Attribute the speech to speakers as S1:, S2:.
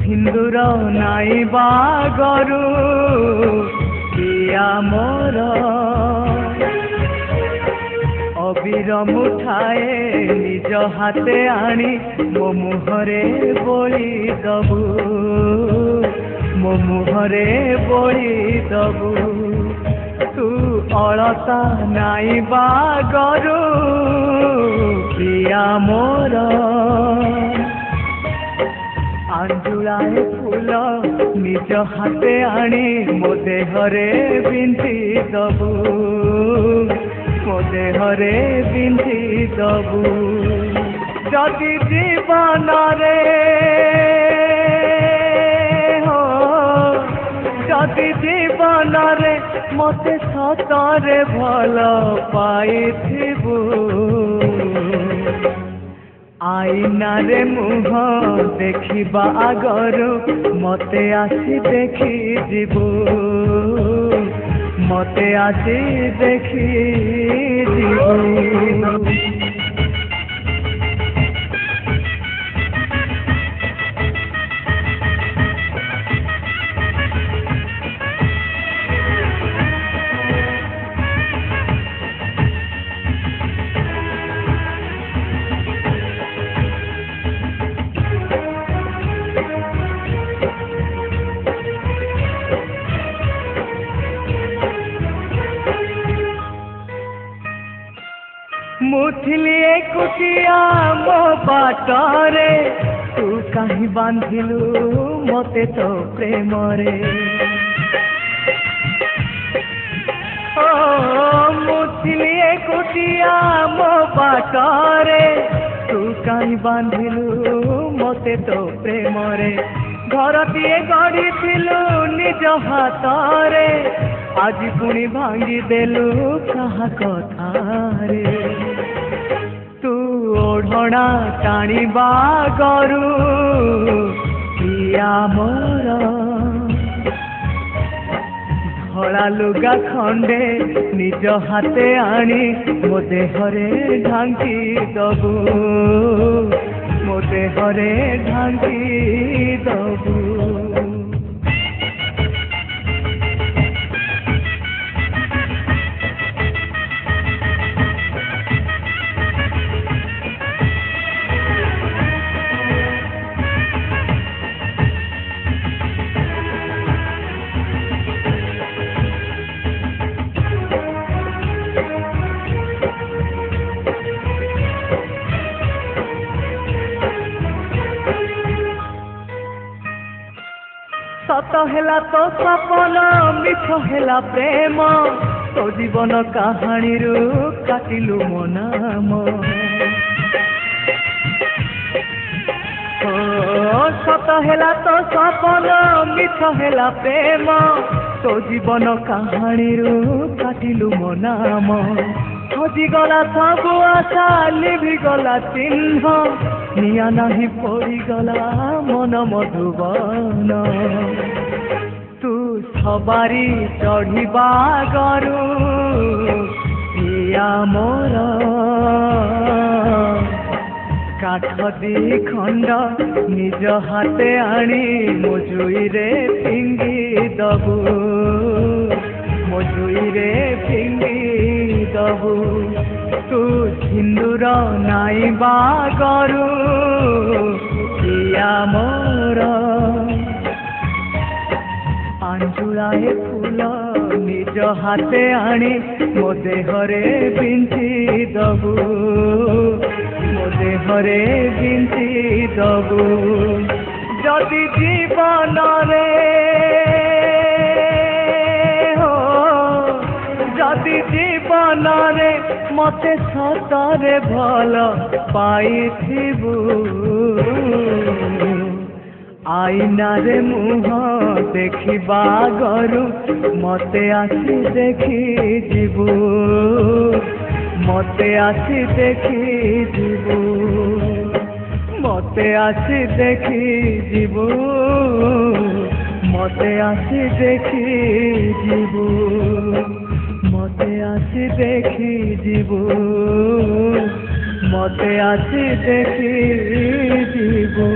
S1: सिंदूर नाई बागरू पिया मोर अबीर मुठाए निज हाथे आनी मो मुहरे बोली दबू मो मुहरे बोली दबू तू अलता नाई बागरू पिया मोर आंजुलाए फूल निज हाथे आनी मो देहरे बिंधी दबू मो देहरे बिंधी दबू जदि जीवन रे हो जदि जीवन रे मते सतरे भल पाइथिबू आईना रे मुह देखिबा आगरू मते आसी देखी जीवू मते आसी देखी जीवू मुथिली एकुटिया मो बाटरे तू कहीं बांधिलु मते तो प्रेम रे ओ मुथिली एकुटिया मो बाटरे तू कहीं बांधिलु मते तो प्रेम रे घरटीए गढ़ीलु निज हाथरे आज पुणी भांगी देलु कहा कथारे तू ओढ़ना टाणी बागरू पिया मोर धड़ा लुगा खंडे निज हाथे आनी मो देहरे ढांकी दबू मो देहरे ढांकी दबू सत हेला तो सपन मिछ हेला प्रेम तो जीवन कहानी रू काटिलु मो नाम सत हेला तो सपन मिछ हेला प्रेम तो जीवन कहानी रू काटिलु मो नाम हजिगला सबु आशा लिभिगला चिन्ह निया नाही पड़ीगला मन मधुबन तू सवारी चढ़ीबा गरू पिया मोर काठ दी खंड निज हाथे आनी मुजुई रे फिंगी दबू मुजुई रे फिंगी दबू तू सिंदूर नाई बागरू पिया मोर आंजुलाए फूल निज हाथे आनी मो देहरे बिंधी दबू मो देहरे बिंधी दबू जदि जीवन रे हो जदि जीवन रे मते सतरे भल पाइथिबू आईना रे मुह देखिबा गरू मते आसी देखी जीवू मते आसी देखी जीवू मते आसी देखी जीवू मते आसी देखी जीवू मते आसी देखी जीवू मते आसी देखी जीवू।